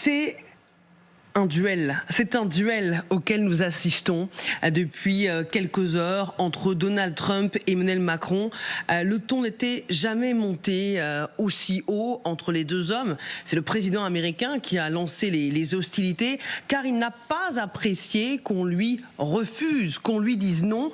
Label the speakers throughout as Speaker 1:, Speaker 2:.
Speaker 1: C'est un duel auquel nous assistons depuis quelques heures entre Donald Trump et Emmanuel Macron. Le ton n'était jamais monté aussi haut entre les deux hommes. C'est le président américain qui a lancé les hostilités, car il n'a pas apprécié qu'on lui refuse, qu'on lui dise non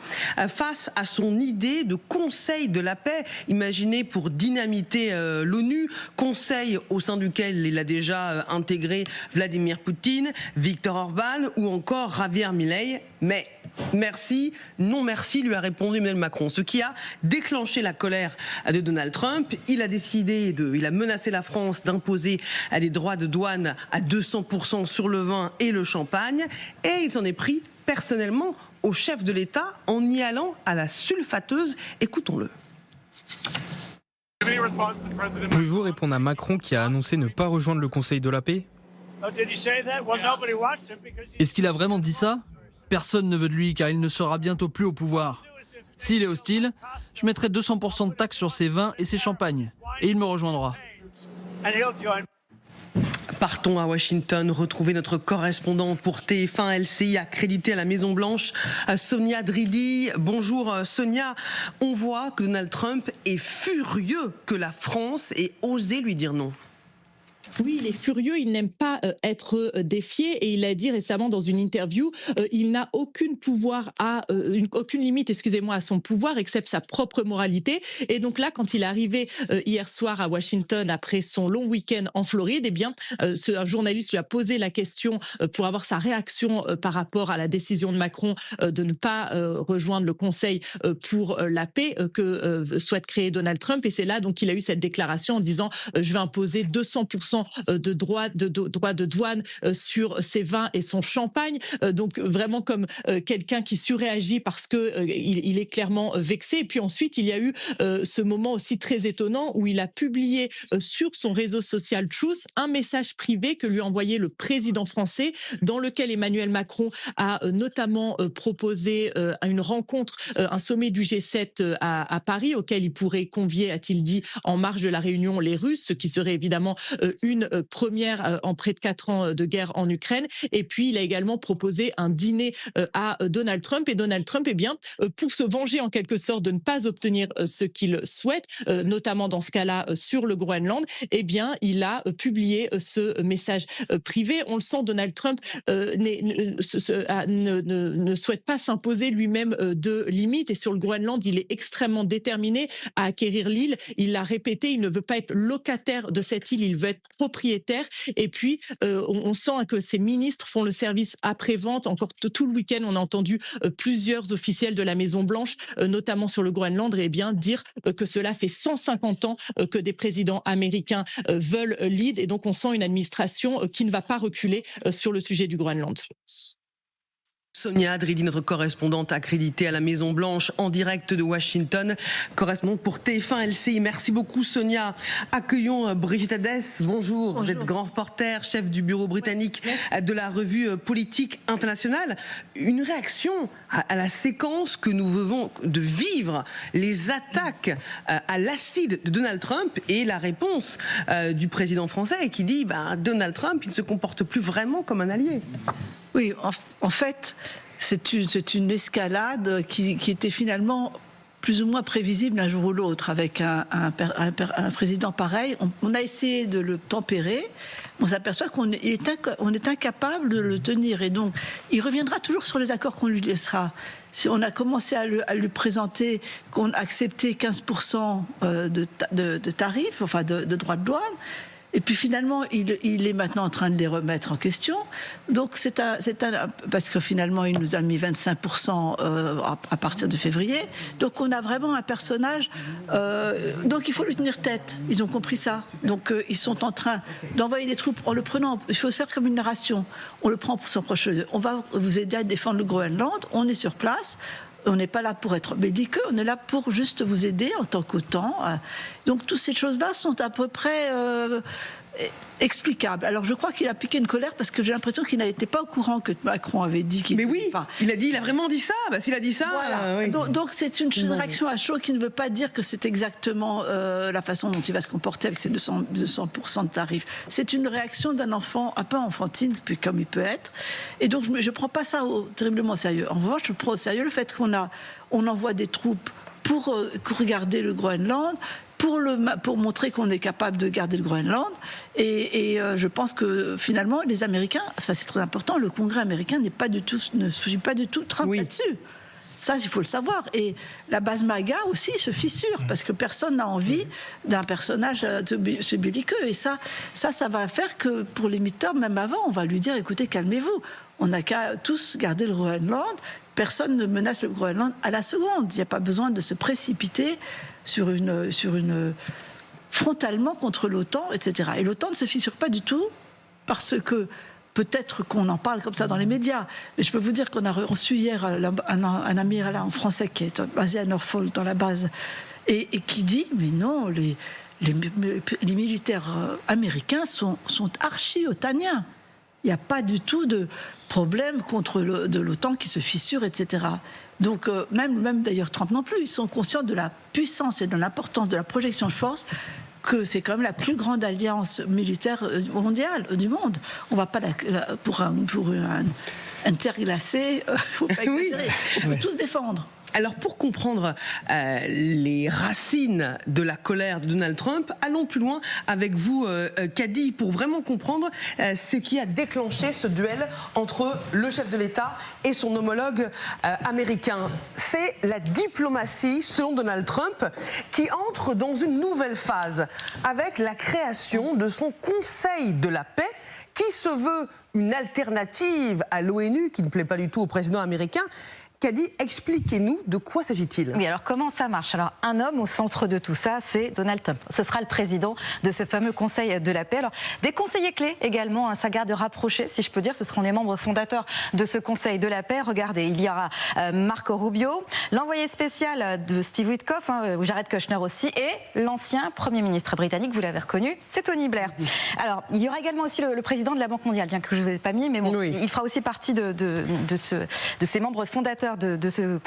Speaker 1: face à son idée de conseil de la paix, imaginé pour dynamiter l'ONU, conseil au sein duquel il a déjà intégré Vladimir Poutine, Viktor Orban ou encore Javier Milei. Mais merci, non merci, lui a répondu Emmanuel Macron, ce qui a déclenché la colère de Donald Trump. Il a menacé la France d'imposer des droits de douane à 200% sur le vin et le champagne, et il s'en est pris personnellement au chef de l'État en y allant à la sulfateuse. Écoutons-le.
Speaker 2: Pouvez-vous répondre à Macron qui a annoncé ne pas rejoindre le Conseil de la paix ?
Speaker 3: Est-ce qu'il a vraiment dit ça ? Personne ne veut de lui car il ne sera bientôt plus au pouvoir. S'il est hostile, je mettrai 200% de taxes sur ses vins et ses champagnes. Et il me rejoindra.
Speaker 1: Partons à Washington, retrouver notre correspondante pour TF1 LCI accréditée à la Maison-Blanche, Sonia Dridi. Bonjour Sonia, on voit que Donald Trump est furieux que la France ait osé lui dire non.
Speaker 4: Oui, il est furieux, il n'aime pas être défié et il a dit récemment dans une interview, il n'a aucune limite, à son pouvoir except sa propre moralité. Et donc là, quand il est arrivé hier soir à Washington après son long week-end en Floride, un journaliste lui a posé la question pour avoir sa réaction par rapport à la décision de Macron de ne pas rejoindre le Conseil pour la paix que souhaite créer Donald Trump. Et c'est là donc qu'il a eu cette déclaration en disant je vais imposer 200% de droits de douane sur ses vins et son champagne, donc vraiment comme quelqu'un qui surréagit parce que il est clairement vexé. Et puis ensuite il y a eu ce moment aussi très étonnant où il a publié sur son réseau social Truth un message privé que lui a envoyé le président français, dans lequel Emmanuel Macron a notamment proposé une rencontre, un sommet du G7 à Paris, auquel il pourrait convier, a-t-il dit, en marge de la réunion, les Russes, ce qui serait évidemment une première en près de 4 ans de guerre en Ukraine. Et puis, il a également proposé un dîner à Donald Trump. Et Donald Trump, pour se venger en quelque sorte de ne pas obtenir ce qu'il souhaite, notamment dans ce cas-là sur le Groenland, il a publié ce message privé. On le sent, Donald Trump ne souhaite pas s'imposer lui-même de limites. Et sur le Groenland, il est extrêmement déterminé à acquérir l'île. Il l'a répété, il ne veut pas être locataire de cette île, il veut être propriétaire. Et puis, on sent que ces ministres font le service après-vente. Encore tout le week-end, on a entendu plusieurs officiels de la Maison-Blanche, notamment sur le Groenland, dire que cela fait 150 ans que des présidents américains veulent l'île. Et donc, on sent une administration qui ne va pas reculer sur le sujet du Groenland.
Speaker 1: Sonia Dridi, notre correspondante accréditée à la Maison-Blanche en direct de Washington, correspondante pour TF1 LCI. Merci beaucoup Sonia. Accueillons Brigitte Hadès. Bonjour. Vous êtes grand reporter, chef du bureau britannique de la revue Politique Internationale. Une réaction à la séquence que nous venons de vivre, les attaques à l'acide de Donald Trump et la réponse du président français qui dit Donald Trump, il ne se comporte plus vraiment comme un allié.
Speaker 5: Oui, en fait, c'est une escalade qui était finalement plus ou moins prévisible un jour ou l'autre. Avec un président pareil, on a essayé de le tempérer, on s'aperçoit qu'on est incapable de le tenir. Et donc, il reviendra toujours sur les accords qu'on lui laissera. Si on a commencé à lui présenter qu'on acceptait 15% de tarifs, enfin de droits de douane, et puis finalement, il est maintenant en train de les remettre en question. Donc parce que finalement, il nous a mis 25% à partir de février. Donc on a vraiment un personnage. Donc il faut lui tenir tête. Ils ont compris ça. Donc ils sont en train d'envoyer des troupes en le prenant. Il faut se faire comme une narration. On le prend pour son proche. On va vous aider à défendre le Groenland. On est sur place. On n'est pas là pour être belliqueux, on est là pour juste vous aider en tant qu'OTAN. Donc toutes ces choses-là sont à peu près explicable. Alors je crois qu'il a piqué une colère parce que j'ai l'impression qu'il n'était pas au courant que Macron avait dit qu'il...
Speaker 1: Mais oui, il a vraiment dit ça. S'il a dit ça...
Speaker 5: Voilà.
Speaker 1: Oui.
Speaker 5: Donc c'est une réaction à chaud qui ne veut pas dire que c'est exactement la façon dont il va se comporter avec ses 200% de tarifs. C'est une réaction d'un enfant un peu enfantine, comme il peut être. Et donc je ne prends pas ça terriblement au sérieux. En revanche, je prends au sérieux le fait qu'on envoie des troupes pour regarder le Groenland, pour montrer qu'on est capable de garder le Groenland. Et je pense que finalement, les Américains, ça c'est très important, le Congrès américain ne suit pas du tout Trump là-dessus. Ça, il faut le savoir. Et la base MAGA aussi se fissure, parce que personne n'a envie d'un personnage ce belliqueux. Et ça va faire que pour les midterms, même avant, on va lui dire, écoutez, calmez-vous. On n'a qu'à tous garder le Groenland. Personne ne menace le Groenland à la seconde. Il n'y a pas besoin de se précipiter frontalement contre l'OTAN, etc. Et l'OTAN ne se fissure pas du tout parce que peut-être qu'on en parle comme ça dans les médias, mais je peux vous dire qu'on a reçu hier un amiral en français qui est basé à Norfolk dans la base et qui dit mais non, les militaires américains sont archi-otaniens. Il n'y a pas du tout de problème de l'OTAN qui se fissure, etc. Donc même d'ailleurs Trump non plus, ils sont conscients de la puissance et de l'importance de la projection de force, que c'est quand même la plus grande alliance militaire mondiale du monde. On ne va pas pour un terre glacée, il ne faut pas exagérer. On peut tous défendre.
Speaker 1: Alors pour comprendre les racines de la colère de Donald Trump, allons plus loin avec vous, Kady, pour vraiment comprendre ce qui a déclenché ce duel entre le chef de l'État et son homologue américain. C'est la diplomatie, selon Donald Trump, qui entre dans une nouvelle phase avec la création de son Conseil de la paix, qui se veut une alternative à l'ONU, qui ne plaît pas du tout au président américain. Kady, expliquez-nous de quoi s'agit-il ?
Speaker 6: Oui, alors comment ça marche ? Alors un homme au centre de tout ça, c'est Donald Trump. Ce sera le président de ce fameux Conseil de la paix. Alors des conseillers clés également, sa garde rapprochée, si je peux dire, ce seront les membres fondateurs de ce Conseil de la paix. Regardez, il y aura Marco Rubio, l'envoyé spécial de Steve Witkoff, Jared Kushner aussi, et l'ancien Premier ministre britannique, vous l'avez reconnu, c'est Tony Blair. Alors il y aura également aussi le président de la Banque mondiale, bien que je ne vous ai pas mis, mais bon, il fera aussi partie de ces membres fondateurs de ce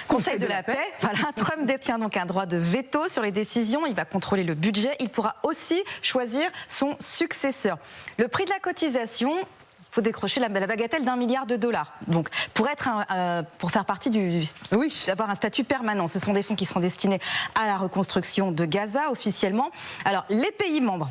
Speaker 6: Conseil de la paix. Voilà, Trump détient donc un droit de veto sur les décisions, il va contrôler le budget, il pourra aussi choisir son successeur. Le prix de la cotisation, il faut décrocher la bagatelle d'1 milliard de dollars. Donc, pour faire partie d'avoir un statut permanent, ce sont des fonds qui seront destinés à la reconstruction de Gaza officiellement. Alors, les pays membres,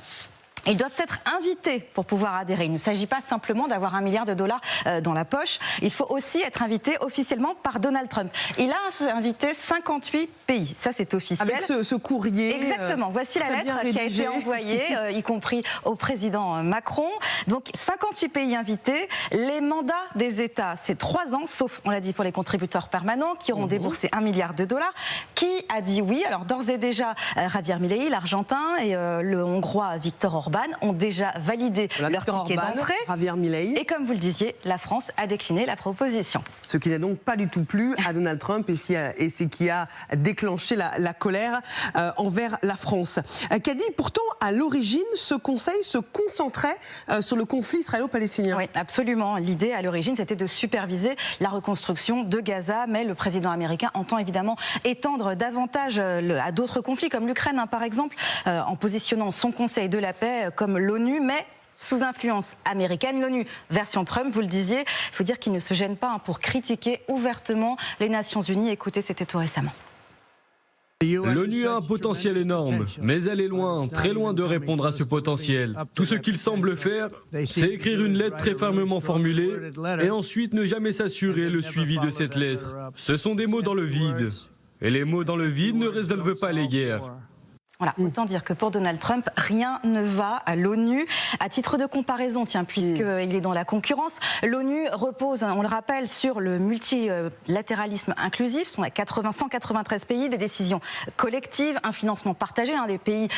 Speaker 6: ils doivent être invités pour pouvoir adhérer. Il ne s'agit pas simplement d'avoir 1 milliard de dollars dans la poche. Il faut aussi être invité officiellement par Donald Trump. Il a invité 58 pays. Ça, c'est officiel.
Speaker 1: Avec ce courrier.
Speaker 6: Exactement. Voici la lettre qui a été envoyée, y compris au président Macron. Donc, 58 pays invités. Les mandats des États, c'est 3 ans, sauf, on l'a dit, pour les contributeurs permanents qui auront déboursé 1 milliard de dollars. Qui a dit oui ? Alors, d'ores et déjà, Javier Milei, l'Argentin, et le Hongrois Viktor Orban ont déjà validé leur ticket d'entrée. Et comme vous le disiez, la France a décliné la proposition.
Speaker 1: Ce qui n'a donc pas du tout plu à Donald Trump et c'est qui a déclenché la colère envers la France. Kady, pourtant, à l'origine, ce conseil se concentrait sur le conflit israélo-palestinien.
Speaker 6: Oui, absolument. L'idée, à l'origine, c'était de superviser la reconstruction de Gaza, mais le président américain entend évidemment étendre davantage à d'autres conflits, comme l'Ukraine, par exemple, en positionnant son Conseil de la paix comme l'ONU, mais sous influence américaine. L'ONU, version Trump, vous le disiez, il faut dire qu'il ne se gêne pas pour critiquer ouvertement les Nations Unies. Écoutez, c'était tout récemment.
Speaker 7: L'ONU a un potentiel énorme, mais elle est loin, très loin de répondre à ce potentiel. Tout ce qu'il semble faire, c'est écrire une lettre très fermement formulée et ensuite ne jamais s'assurer le suivi de cette lettre. Ce sont des mots dans le vide. Et les mots dans le vide ne résolvent pas les guerres.
Speaker 6: Voilà, autant dire que pour Donald Trump, rien ne va à l'ONU. À titre de comparaison, puisqu'il est dans la concurrence, l'ONU repose, on le rappelle, sur le multilatéralisme inclusif. Ce sont 193 pays, des décisions collectives, un financement partagé. Les pays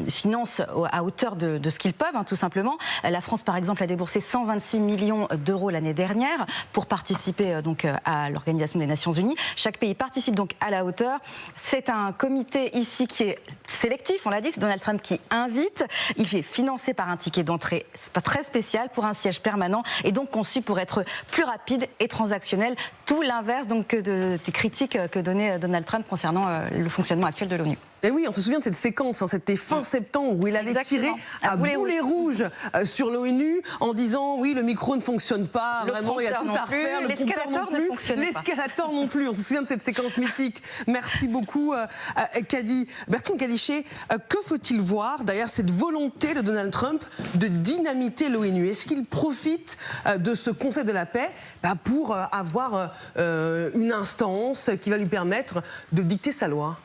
Speaker 6: financent à hauteur de ce qu'ils peuvent, tout simplement. La France, par exemple, a déboursé 126 millions d'euros l'année dernière pour participer donc à l'Organisation des Nations Unies. Chaque pays participe donc à la hauteur. C'est un comité ici qui est sélectif, on l'a dit, c'est Donald Trump qui invite. Il est financé par un ticket d'entrée très spécial pour un siège permanent et donc conçu pour être plus rapide et transactionnel. Tout l'inverse donc des critiques que donnait Donald Trump concernant le fonctionnement actuel de l'ONU.
Speaker 1: Et oui, on se souvient de cette séquence, c'était fin septembre, où il avait tiré à boulet rouge sur l'ONU en disant oui, le micro ne fonctionne pas, vraiment, il y a tout à refaire,
Speaker 6: l'escalator ne fonctionne pas.
Speaker 1: L'escalator non plus, on se souvient de cette séquence mythique. Merci beaucoup, Kadi. Bertrand Galichet, que faut-il voir derrière cette volonté de Donald Trump de dynamiter l'ONU? Est-ce qu'il profite de ce Conseil de la paix pour avoir une instance qui va lui permettre de dicter sa loi?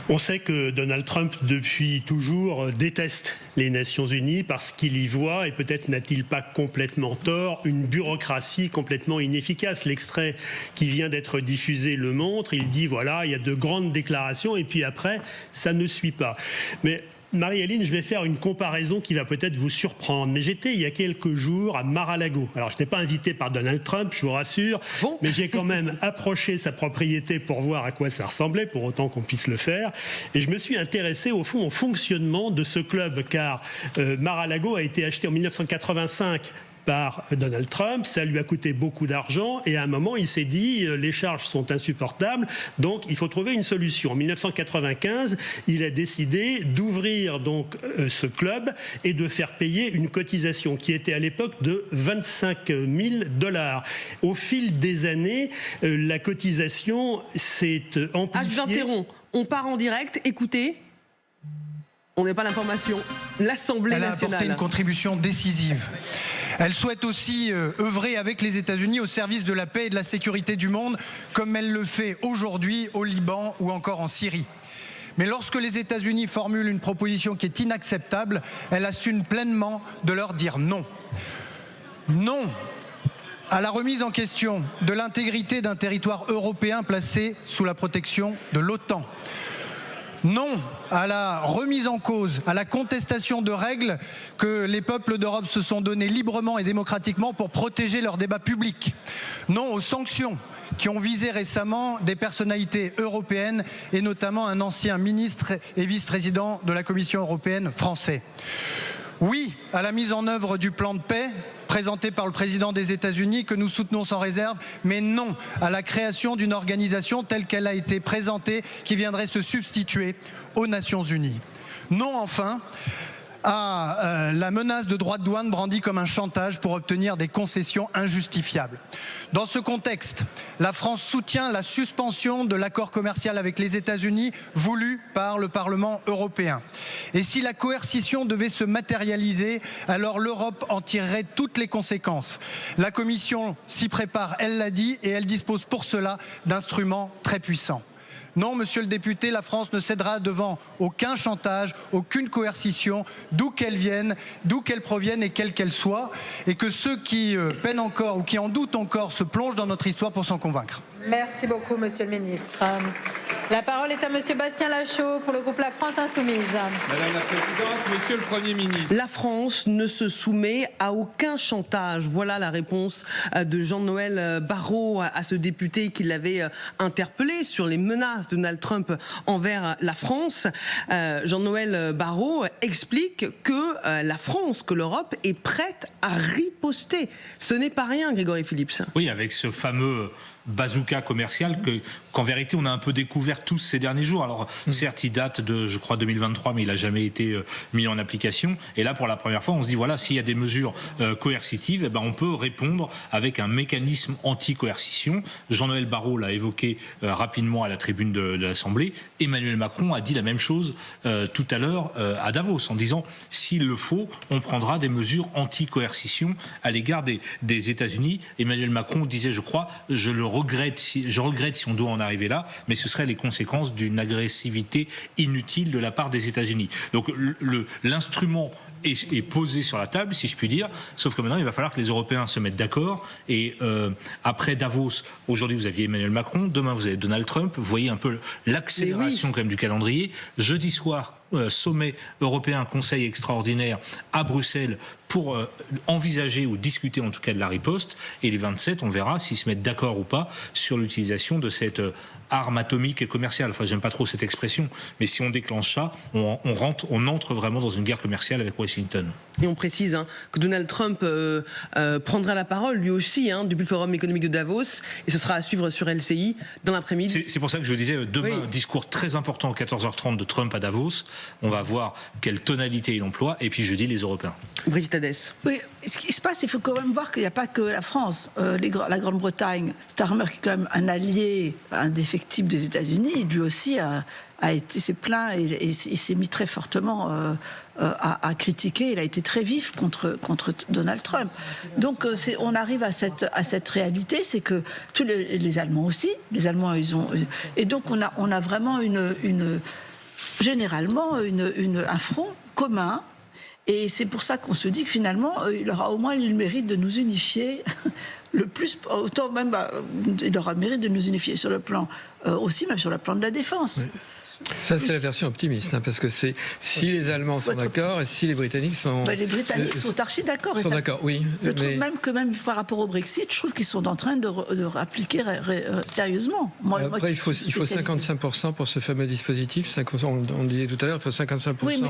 Speaker 8: On sait que Donald Trump, depuis toujours, déteste les Nations Unies parce qu'il y voit, et peut-être n'a-t-il pas complètement tort, une bureaucratie complètement inefficace. L'extrait qui vient d'être diffusé le montre, il dit voilà, il y a de grandes déclarations et puis après, ça ne suit pas. Mais Marie-Aline, je vais faire une comparaison qui va peut-être vous surprendre. Mais j'étais il y a quelques jours à Mar-a-Lago. Alors, je n'étais pas invité par Donald Trump, je vous rassure, mais j'ai quand même approché sa propriété pour voir à quoi ça ressemblait, pour autant qu'on puisse le faire. Et je me suis intéressé, au fond, au fonctionnement de ce club, car Mar-a-Lago a été acheté en 1985 par Donald Trump, ça lui a coûté beaucoup d'argent et à un moment il s'est dit les charges sont insupportables, donc il faut trouver une solution. En 1995, il a décidé d'ouvrir donc ce club et de faire payer une cotisation qui était à l'époque de $25,000. Au fil des années, la cotisation s'est amplifiée.
Speaker 1: Je vous interromps, on part en direct, écoutez. On n'est pas l'information. L'Assemblée nationale.
Speaker 9: Elle a apporté une contribution décisive. Elle souhaite aussi œuvrer avec les États-Unis au service de la paix et de la sécurité du monde, comme elle le fait aujourd'hui au Liban ou encore en Syrie. Mais lorsque les États-Unis formulent une proposition qui est inacceptable, elle assume pleinement de leur dire non. Non à la remise en question de l'intégrité d'un territoire européen placé sous la protection de l'OTAN. Non à la remise en cause, à la contestation de règles que les peuples d'Europe se sont données librement et démocratiquement pour protéger leur débat public. Non aux sanctions qui ont visé récemment des personnalités européennes et notamment un ancien ministre et vice-président de la Commission européenne français. Oui à la mise en œuvre du plan de paix présenté par le président des États-Unis que nous soutenons sans réserve, mais non à la création d'une organisation telle qu'elle a été présentée qui viendrait se substituer aux Nations Unies. Non enfin à la menace de droits de douane brandie comme un chantage pour obtenir des concessions injustifiables. Dans ce contexte, la France soutient la suspension de l'accord commercial avec les États-Unis voulu par le Parlement européen. Et si la coercition devait se matérialiser, alors l'Europe en tirerait toutes les conséquences. La Commission s'y prépare, elle l'a dit, et elle dispose pour cela d'instruments très puissants. Non, monsieur le député, la France ne cédera devant aucun chantage, aucune coercition, d'où qu'elle vienne, d'où qu'elle provienne et quelle qu'elle soit, et que ceux qui peinent encore ou qui en doutent encore se plongent dans notre histoire pour s'en convaincre.
Speaker 10: Merci beaucoup, monsieur le ministre. La parole est à monsieur Bastien Lachaud pour le groupe La France Insoumise.
Speaker 11: Madame la Présidente, monsieur le Premier ministre.
Speaker 1: La France ne se soumet à aucun chantage. Voilà la réponse de Jean-Noël Barrot à ce député qui l'avait interpellé sur les menaces de Donald Trump envers la France. Jean-Noël Barrot explique que la France, que l'Europe est prête à riposter. Ce n'est pas rien, Grégory Phillips.
Speaker 12: Oui, avec ce fameux bazooka commercial qu'en vérité on a un peu découvert tous ces derniers jours. Alors certes il date de je crois 2023 mais il n'a jamais été mis en application et là pour la première fois on se dit voilà s'il y a des mesures coercitives eh ben, on peut répondre avec un mécanisme anti-coercition. Jean-Noël Barrot l'a évoqué rapidement à la tribune de l'Assemblée. Emmanuel Macron a dit la même chose tout à l'heure à Davos en disant s'il le faut on prendra des mesures anti-coercition à l'égard des États-Unis. Emmanuel Macron disait je crois je regrette si on doit en arriver là, mais ce seraient les conséquences d'une agressivité inutile de la part des États-Unis. Donc l'instrument est posé sur la table, si je puis dire, sauf que maintenant il va falloir que les Européens se mettent d'accord et après Davos, aujourd'hui vous aviez Emmanuel Macron, demain vous avez Donald Trump, vous voyez un peu l'accélération quand même du calendrier. Jeudi soir, sommet européen, conseil extraordinaire à Bruxelles pour envisager ou discuter en tout cas de la riposte et les 27 on verra s'ils se mettent d'accord ou pas sur l'utilisation de cette arme atomique et commerciale. Enfin, j'aime pas trop cette expression, mais si on déclenche ça, on entre vraiment dans une guerre commerciale avec Washington.
Speaker 1: Et on précise que Donald Trump prendra la parole lui aussi depuis le Forum économique de Davos, et ce sera à suivre sur LCI dans l'après-midi.
Speaker 12: C'est pour ça que je disais demain,
Speaker 1: oui.
Speaker 12: Discours très important à 14h30 de Trump à Davos. On va voir quelle tonalité il emploie, et puis jeudi les Européens.
Speaker 1: Brigitte Hadès.
Speaker 5: Oui, ce qui se passe, il faut quand même voir qu'il n'y a pas que la France, la Grande-Bretagne. Starmer, qui est quand même un allié indéfectible des États-Unis, lui aussi s'est plaint et il s'est mis très fortement à critiquer. Il a été très vif contre Donald Trump. Donc on arrive à cette réalité, c'est que tous les Allemands aussi, les Allemands et donc on a vraiment généralement un front commun. Et c'est pour ça qu'on se dit que finalement, il aura au moins eu le mérite de nous unifier le plus, autant même, il aura le mérite de nous unifier sur le plan, aussi même sur le plan de la défense.
Speaker 13: Oui. Ça, c'est la version optimiste, parce que si les Allemands sont d'accord et si les Britanniques sont...
Speaker 5: les Britanniques sont archi d'accord.
Speaker 13: Ils sont d'accord, oui.
Speaker 5: Je trouve même que par rapport au Brexit, je trouve qu'ils sont en train de appliquer sérieusement.
Speaker 13: Après, il faut 55% pour ce fameux dispositif. On disait tout à l'heure, il faut 55%
Speaker 5: oui,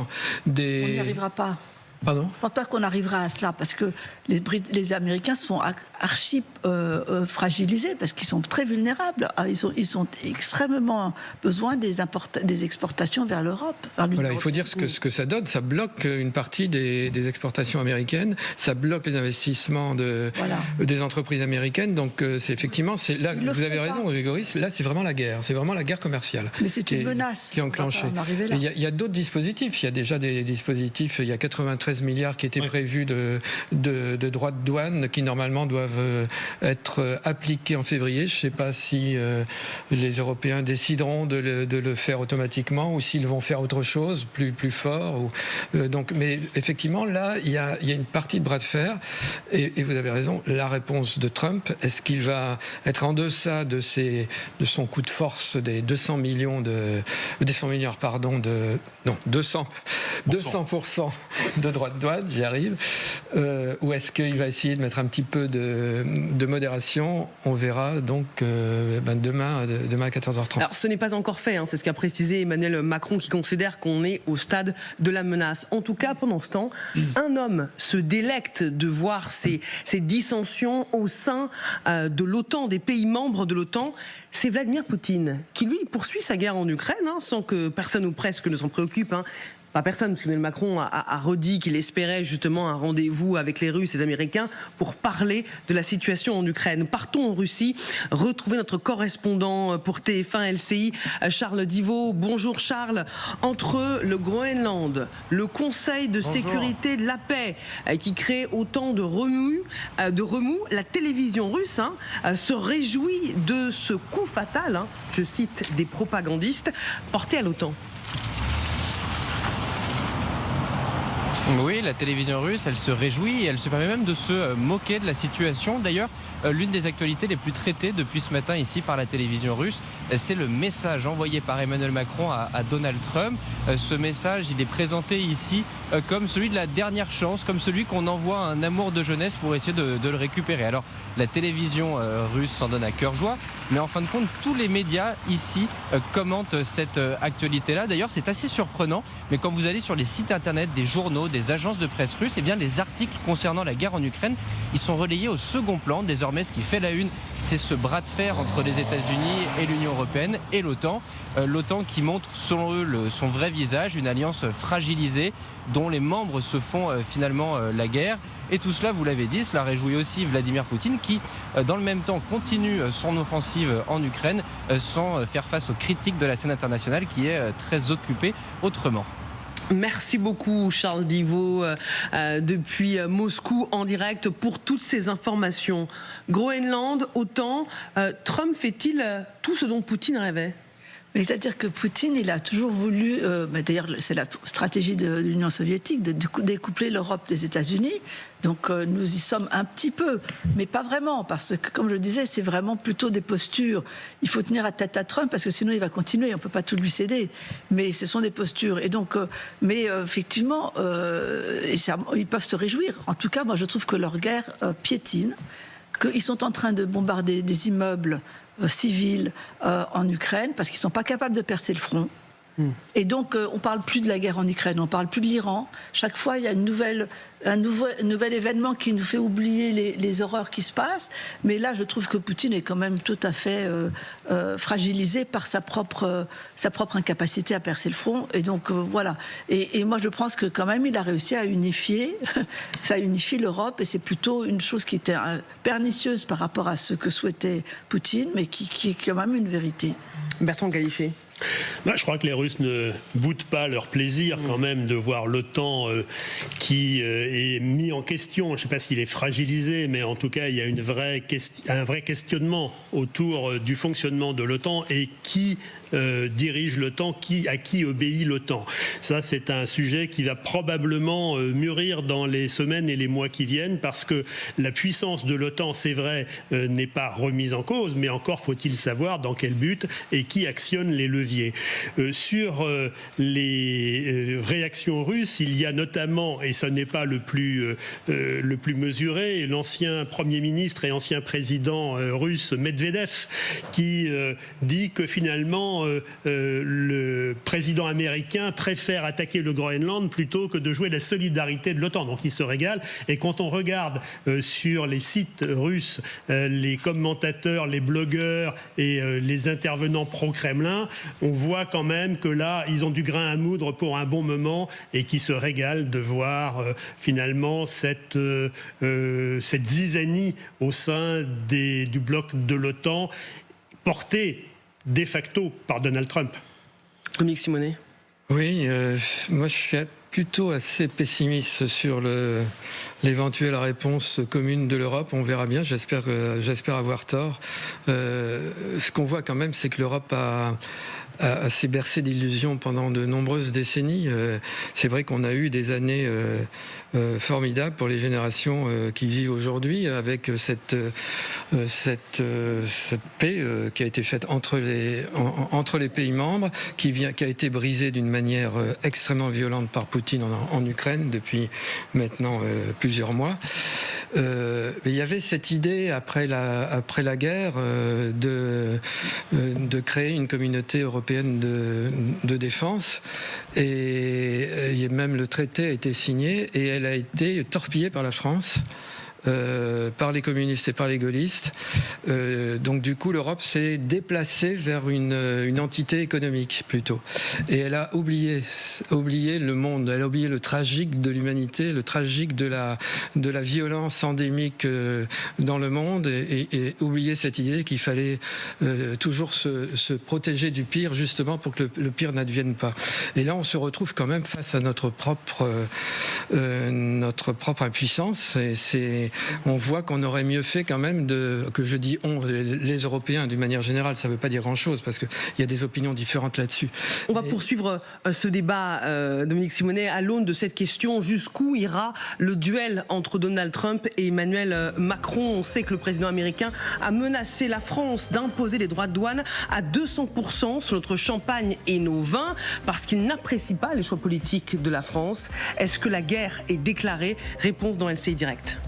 Speaker 13: des...
Speaker 5: On n'y arrivera pas.
Speaker 13: Pardon ?
Speaker 5: Je ne pense pas qu'on arrivera à cela, parce que les Américains sont archi fragilisés, parce qu'ils sont très vulnérables. Ils ont extrêmement besoin des exportations vers l'Europe.
Speaker 13: Voilà, il faut dire ce que ça donne. Ça bloque une partie des exportations américaines, ça bloque les investissements des entreprises américaines. Donc c'est effectivement, là, vous avez raison, Grégory, là c'est vraiment la guerre. C'est vraiment la guerre commerciale.
Speaker 5: Mais c'est une menace
Speaker 13: qui est enclenchée. Il y a d'autres dispositifs. Il y a déjà des dispositifs, il y a 93 milliards qui étaient prévus de droits de douane qui normalement doivent être appliqués en février. Je ne sais pas si les Européens décideront de le faire automatiquement ou s'ils vont faire autre chose, plus fort. Mais effectivement, là, il y a une partie de bras de fer. Et vous avez raison, la réponse de Trump, est-ce qu'il va être en deçà de son coup de force des 200 milliards, 200% de droits de douane, j'y arrive, ou est-ce qu'il va essayer de mettre un petit peu de modération? On verra donc demain à 14h30.
Speaker 1: Alors ce n'est pas encore fait, c'est ce qu'a précisé Emmanuel Macron, qui considère qu'on est au stade de la menace. En tout cas, pendant ce temps, un homme se délecte de voir ces dissensions au sein de l'OTAN, des pays membres de l'OTAN. C'est Vladimir Poutine, qui lui poursuit sa guerre en Ukraine, sans que personne ou presque ne s'en préoccupe. Pas personne, parce qu'Emmanuel Macron a redit qu'il espérait justement un rendez-vous avec les Russes et les Américains pour parler de la situation en Ukraine. Partons en Russie, retrouver notre correspondant pour TF1 LCI, Charles Divot. Bonjour Charles. Entre le Groenland, le Conseil de sécurité de la paix, qui crée autant de remous, la télévision russe se réjouit de ce coup fatal, je cite des propagandistes, porté à l'OTAN.
Speaker 14: Oui, la télévision russe, elle se réjouit et elle se permet même de se moquer de la situation. D'ailleurs, l'une des actualités les plus traitées depuis ce matin ici par la télévision russe, c'est le message envoyé par Emmanuel Macron à Donald Trump. Ce message, il est présenté ici comme celui de la dernière chance, comme celui qu'on envoie à un amour de jeunesse pour essayer de le récupérer. Alors, la télévision russe s'en donne à cœur joie, mais en fin de compte, tous les médias ici commentent cette actualité-là. D'ailleurs, c'est assez surprenant, mais quand vous allez sur les sites internet des journaux, des agences de presse russes, eh bien, les articles concernant la guerre en Ukraine, ils sont relayés au second plan. Désormais, ce qui fait la une, c'est ce bras de fer entre les États-Unis et l'Union européenne et l'OTAN. L'OTAN qui montre, selon eux, son vrai visage, une alliance fragilisée dont les membres se font finalement la guerre. Et tout cela, vous l'avez dit, cela réjouit aussi Vladimir Poutine qui, dans le même temps, continue son offensive en Ukraine sans faire face aux critiques de la scène internationale qui est très occupée autrement.
Speaker 1: Merci beaucoup Charles Divot depuis Moscou en direct pour toutes ces informations. Groenland, OTAN, Trump fait-il tout ce dont Poutine rêvait ?
Speaker 5: C'est-à-dire que Poutine, il a toujours voulu, d'ailleurs c'est la stratégie de l'Union soviétique, de découpler l'Europe des États-Unis. Donc nous y sommes un petit peu, mais pas vraiment, parce que comme je le disais, c'est vraiment plutôt des postures. Il faut tenir à tête à Trump, parce que sinon il va continuer, on ne peut pas tout lui céder. Mais ce sont des postures. Et donc, effectivement, ils peuvent se réjouir. En tout cas, moi je trouve que leur guerre piétine, qu'ils sont en train de bombarder des immeubles civils en Ukraine parce qu'ils ne sont pas capables de percer le front. Et donc, on ne parle plus de la guerre en Ukraine, on ne parle plus de l'Iran. Chaque fois, il y a un nouvel événement qui nous fait oublier les horreurs qui se passent. Mais là, je trouve que Poutine est quand même tout à fait fragilisé par sa propre incapacité à percer le front. Et donc, voilà. Et moi, je pense que quand même, il a réussi à unifier. Ça unifie l'Europe. Et c'est plutôt une chose qui était pernicieuse par rapport à ce que souhaitait Poutine, mais qui est quand même une vérité.
Speaker 1: Bertrand Galichet.
Speaker 8: Je crois que les Russes ne boudent pas leur plaisir quand même de voir l'OTAN qui est mis en question. Je ne sais pas s'il est fragilisé, mais en tout cas, il y a un vrai questionnement autour du fonctionnement de l'OTAN et qui dirige l'OTAN, à qui obéit l'OTAN. Ça, c'est un sujet qui va probablement mûrir dans les semaines et les mois qui viennent, parce que la puissance de l'OTAN, c'est vrai, n'est pas remise en cause, mais encore faut-il savoir dans quel but et qui actionne les leviers. Sur les réactions russes, il y a notamment, et ce n'est pas le plus mesuré, l'ancien Premier ministre et ancien président russe Medvedev, qui dit que finalement le président américain préfère attaquer le Groenland plutôt que de jouer la solidarité de l'OTAN. Donc il se régale. Et quand on regarde sur les sites russes les commentateurs, les blogueurs et les intervenants pro-Kremlin, on voit quand même que là, ils ont du grain à moudre pour un bon moment et qui se régalent de voir finalement cette zizanie au sein du bloc de l'OTAN portée de facto par Donald Trump.
Speaker 1: Dominique Simonet.
Speaker 13: Oui, moi je suis plutôt assez pessimiste sur l'éventuelle réponse commune de l'Europe. On verra bien, j'espère avoir tort. Ce qu'on voit quand même, c'est que l'Europe s'est bercée d'illusions pendant de nombreuses décennies. C'est vrai qu'on a eu des années formidables pour les générations qui vivent aujourd'hui, avec cette paix qui a été faite entre les pays membres, qui a été brisée d'une manière extrêmement violente par Poutine en Ukraine depuis maintenant plusieurs mois. Mais il y avait cette idée après la guerre de créer une communauté européenne de défense, et même le traité a été signé et elle a été torpillée par la France. Par les communistes et par les gaullistes. Donc du coup, l'Europe s'est déplacée vers une entité économique plutôt. Et elle a oublié le monde, elle a oublié le tragique de l'humanité, le tragique de la violence endémique dans le monde, et oublié cette idée qu'il fallait toujours se protéger du pire, justement pour que le pire n'advienne pas. Et là, on se retrouve quand même face à notre propre impuissance. On voit qu'on aurait mieux fait quand même que je dis les Européens d'une manière générale, ça ne veut pas dire grand-chose parce qu'il y a des opinions différentes là-dessus.
Speaker 1: On va poursuivre ce débat, Dominique Simonet, à l'aune de cette question: jusqu'où ira le duel entre Donald Trump et Emmanuel Macron? On sait que le président américain a menacé la France d'imposer des droits de douane à 200% sur notre champagne et nos vins parce qu'il n'apprécie pas les choix politiques de la France. Est-ce que la guerre est déclarée? Réponse dans LCI Direct.